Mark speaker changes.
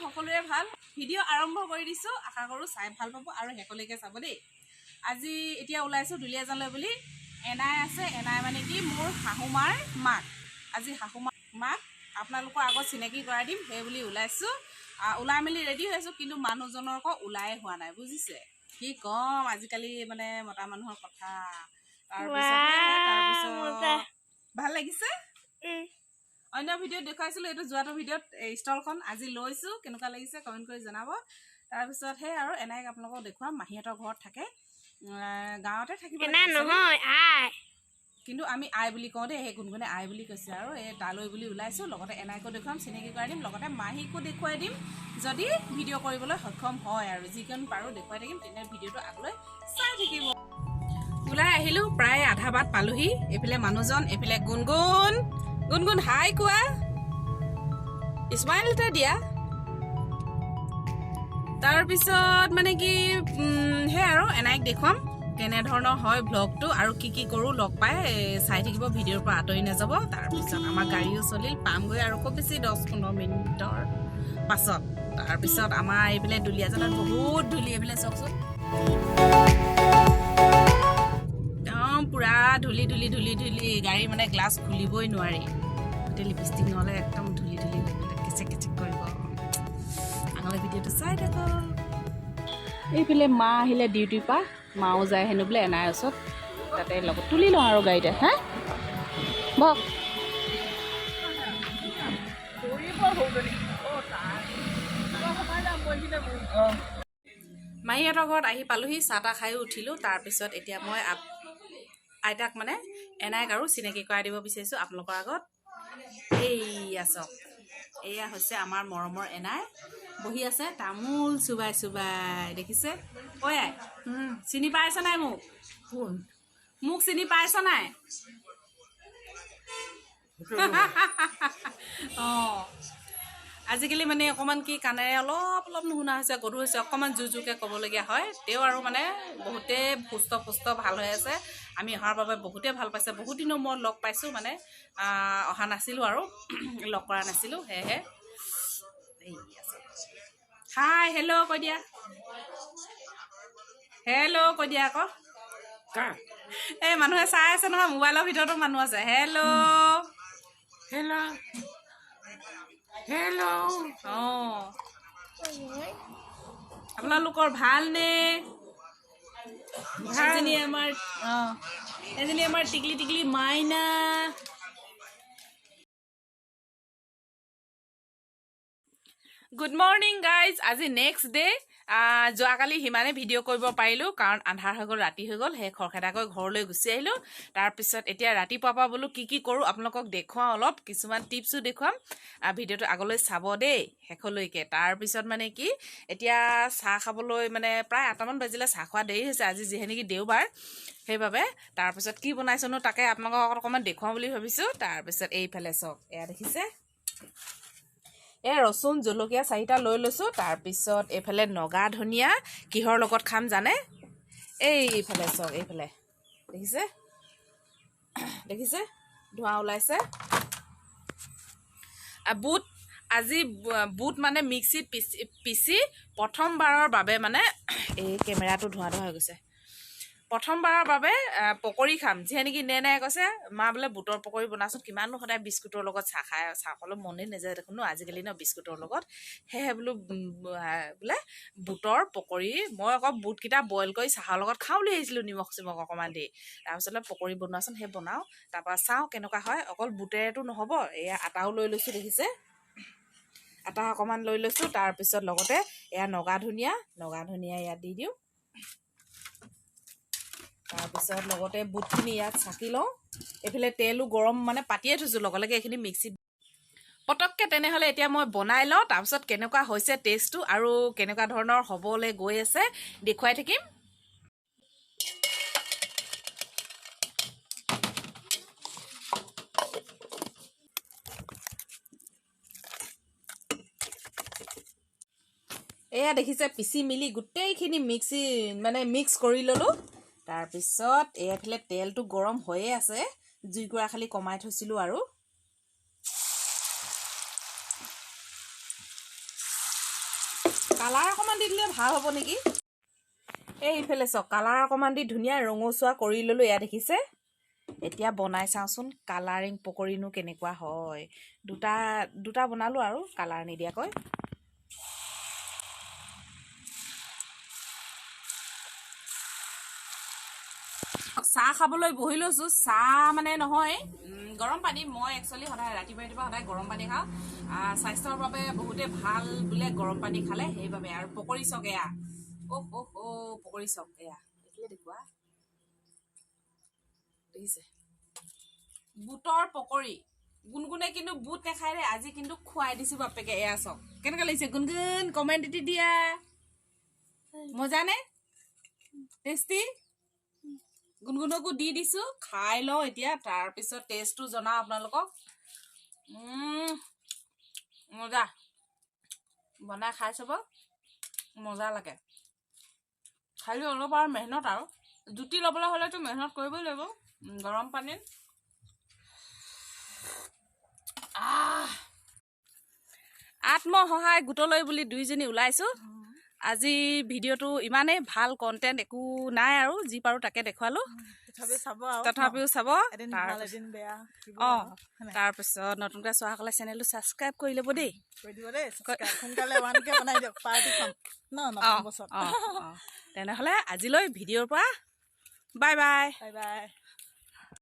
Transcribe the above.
Speaker 1: সকলোৰে ভাল ভিডিঅ' আৰম্ভ কৰি দিছোঁ আশা কৰোঁ চাই ভাল পাব আৰু হেকলৈকে চাব দেই আজি এতিয়া ওলাইছোঁ দুলীয়াজানলৈ বুলি এনাই আছে এনাই মানে কি মোৰ শাহুমাৰ মাক আজি শাহুমাৰ মাক আপোনালোকৰ আগত চিনাকি কৰাই দিম সেই বুলি ওলাইছোঁ ওলাই মেলি ৰেডি হৈছোঁ কিন্তু মানুহজনৰ আকৌ ওলাই হোৱা নাই বুজিছে কি ক'ম আজিকালি মানে মতা মানুহৰ কথা তাৰপিছত ভাল লাগিছে অন্য ভিডিঅ'ত দেখুৱাইছিলোঁ এইটো যোৱাটো ভিডিঅ'ত ষ্টলখন আজি লৈছোঁ কেনেকুৱা লাগিছে কমেণ্ট কৰি জনাব তাৰপিছত সেই আৰু এনেকৈ আপোনালোকক দেখুৱাম মাহীহঁতৰ ঘৰত থাকে গাঁৱতে থাকিব নহয় আই কিন্তু আমি আই বুলি কওঁ দেই সেই গুণগুণে আই বুলি কৈছে আৰু এই তালৈ বুলি ওলাইছোঁ লগতে এনাইকো দেখুৱাম চিনাকি কৰাই দিম লগতে মাহীকো দেখুৱাই দিম যদি ভিডিঅ' কৰিবলৈ সক্ষম হয় আৰু যিকণ পাৰোঁ দেখুৱাই থাকিম তেনে ভিডিঅ'টো আগলৈ চাই থাকিব ওলাই আহিলোঁ প্ৰায় আধা বাট পালোহি এইফালে মানুহজন এইফালে গুণগুণ গুণগুণ হাই কোৱা স্মাইল এটা দিয়া তাৰপিছত মানে কি সেই আৰু এনাইক দেখুৱাম কেনেধৰণৰ হয় ব্লগটো আৰু কি কৰোঁ লগ পাই চাই থাকিব ভিডিঅ'ৰ পৰা আঁতৰি নাযাব তাৰপিছত আমাৰ গাড়ীও চলিল পামগৈ আৰু খুব বেছি 10-15 মিনিটৰ পাছত তাৰপিছত আমাৰ এইফালে দুলীয়াজানত বহুত ধূলি এইফালে চাওকচোন একদম পুৰা ধূলি ধূলি ধূলি ধূলি গাড়ী মানে গ্লাছ খুলিবই নোৱাৰি গোটেই লিপষ্টিক নহ'লে একদম ধূলি ধূলি কেচেক কেচেক কৰিব আগলৈ ভিডিঅ'টো চাই থাকক এইফালে মা আহিলে ডিউটিৰ পৰা মাও যায় হেনো বোলে এনাই ওচৰত তাতে লগত তুলি লওঁ আৰু গাড়ীতে হা বক মাহীহঁতৰ ঘৰত আহি পালোহি চাহ তাহ খায়ো উঠিলোঁ তাৰপিছত এতিয়া মই আইতাক মানে এনাইক আৰু চিনাকি কৰাই দিব বিচাৰিছোঁ আপোনালোকৰ আগত এইয়া চাওক এয়া হৈছে আমাৰ মৰমৰ এনাই বহি আছে তামোল চুবাই চুবাই দেখিছে ঐ আই চিনি পাইছ নাই মোক চিনি পাইছ নাই অঁ আজিকালি মানে অকণমান কি কাণেৰে অলপ নুশুনা হৈছে গধুৰ হৈছে অকণমান জোৰকৈ ক'বলগীয়া হয় তেওঁ আৰু মানে বহুতেই সুস্থ ভাল হৈ আছে আমি অহাৰ বাবে বহুতেই ভাল পাইছে বহুত দিনৰ মূৰত লগ পাইছোঁ মানে অহা নাছিলোঁ আৰু লগ কৰা নাছিলোঁ সেয়েহে হাই হেল্ল' কৈ দিয়া হেল্ল' কৈ দিয়া আকৌ এই মানুহে চাই আছে নহয় মোবাইলৰ ভিতৰতো মানুহ আছে হেল্ল' হেল্ল' হেল্ল' অঁ আপোনালোকৰ ভালনে এজনী আমাৰ টিকলি টিকলি মাইনা গুড মৰ্ণিং গাইজ আজি নেক্সট ডে যোৱাকালি সিমানে ভিডিঅ' কৰিব পাৰিলোঁ কাৰণ আন্ধাৰ হৈ গ'ল ৰাতি হৈ গ'ল সেই খৰখেদাকৈ ঘৰলৈ গুচি আহিলোঁ তাৰপিছত এতিয়া ৰাতিপুৱাৰ পৰা বোলো কি কৰোঁ আপোনালোকক দেখুৱাওঁ অলপ কিছুমান টিপছো দেখুৱাম ভিডিঅ'টো আগলৈ চাব দেই শেষলৈকে তাৰপিছত মানে কি এতিয়া চাহ খাবলৈ মানে প্ৰায় 8টামান বাজিলে চাহ খোৱা দেৰি হৈছে আজি যিহেতু দেওবাৰ সেইবাবে তাৰপিছত কি বনাইছোনো তাকে আপোনালোকক অকণমান দেখুৱাওঁ বুলি ভাবিছোঁ তাৰপিছত এইফালে চাওক এয়া দেখিছে ৰচুন জলকীয়া 4টা লৈ লৈছোঁ তাৰপিছত এইফালে নগা ধনিয়া কিহৰ লগত খাম জানে এইফালে চাওক এইফালে দেখিছে ধোঁৱা ওলাইছে বুট আজি বুট মানে মিক্সিত পিচি প্ৰথমবাৰৰ বাবে মানে এই কেমেৰাটো ধোঁৱা হৈ গৈছে প্ৰথমবাৰৰ বাবে পকৰি খাম যিহে নেকি নেনাই কৈছে মা বোলে বুটৰ পকৰি বনাচোন কিমাননো সদায় বিস্কুটৰ লগত চাহ খাবলৈ মনেই নাযায় দেখোন আজিকালি বিস্কুটৰ লগত সেয়েহে বোলো বোলে বুটৰ পকৰি মই আকৌ বুটকেইটা বইল কৰি চাহৰ লগত খাওঁ বুলি আহিছিলোঁ নিমখ চিমখ অকণমান দি তাৰপিছতে পকৰি বনোৱাচোন সেই বনাওঁ তাৰপৰা চাওঁ কেনেকুৱা হয় অকল বুটেৰেতো নহ'ব এয়া আটাও লৈ লৈছোঁ দেখিছে আটা অকণমান লৈ লৈছোঁ তাৰপিছত লগতে এয়া নগা ধনিয়া ইয়াত দি দিওঁ তাৰপিছত লগতে বুটখিনি ইয়াত চাকি লওঁ এইফালে তেলো গৰম মানে পাতিয়ে থৈছোঁ লগে এইখিনি মিক্সিত পটককৈ তেনেহ'লে এতিয়া মই বনাই লওঁ তাৰপিছত কেনেকুৱা হৈছে টেষ্টটো আৰু কেনেকুৱা ধৰণৰ হ'বলৈ গৈ আছে দেখুৱাই থাকিম এয়া দেখিছে পিচি মিলি গোটেইখিনি মিক্স কৰি ল'লোঁ তাৰপিছত এইফালে তেলটো গৰম হৈয়ে আছে জুইকুৰা খালি কমাই থৈছিলোঁ আৰু কালাৰ অকণমান দি দিলে ভাল হ'ব নেকি এই ইফালে চাওক কালাৰ অকণমান দি ধুনীয়া ৰঙচুৱা কৰি ল'লোঁ এয়া দেখিছে এতিয়া বনাই চাওঁচোন কালাৰিং পকৰীনো কেনেকুৱা হয় দুটা বনালোঁ আৰু কালাৰ নিদিয়াকৈ চাহ খাবলৈ বহি লৈছোঁ চাহ মানে নহয় গৰম পানী মই একচুৱেলি সদায় ৰাতিপুৱা সদায় গৰম পানী খাওঁ স্বাস্থ্যৰ বাবে বহুতে ভাল বোলে গৰম পানী খালে সেইবাবে আৰু পকৰী চক এয়া পকৰী চক এয়া দেখিলে দেখুৱা দেখিছে বুটৰ পকৰী গুণগুণে কিন্তু বুট নাখায় দে আজি কিন্তু খুৱাই দিছোঁ বাপেকে এয়া চক কেনেকুৱা লাগিছে গুণগুণ কমেণ্ট দি দিয়া মজা নে টেষ্টি গুণগুণকো দি দিছোঁ খাই লওঁ এতিয়া তাৰপিছত টেষ্টটো জনাওঁ আপোনালোকক মজা বনাই খাই চাব মজা লাগে খালি অলপ আৰু মেহনত আৰু জুতি ল'বলৈ হ'লেতো মেহনত কৰিবই লাগিব গৰম পানীত আত্মসহায় গোটলৈ বুলি দুইজনী ওলাইছোঁ আজি ভিডিঅ'টো ইমানেই ভাল কণ্টেণ্ট একো নাই আৰু যি পাৰোঁ তাকে দেখুৱালোঁ তথাপিও চাব তাৰপিছত নতুনকৈ চোৱাসকলে চেনেলটো ছাবস্ক্ৰাইব কৰি ল'ব দেই তেনেহ'লে আজিলৈ ভিডিঅ'ৰ পৰা বাই বাই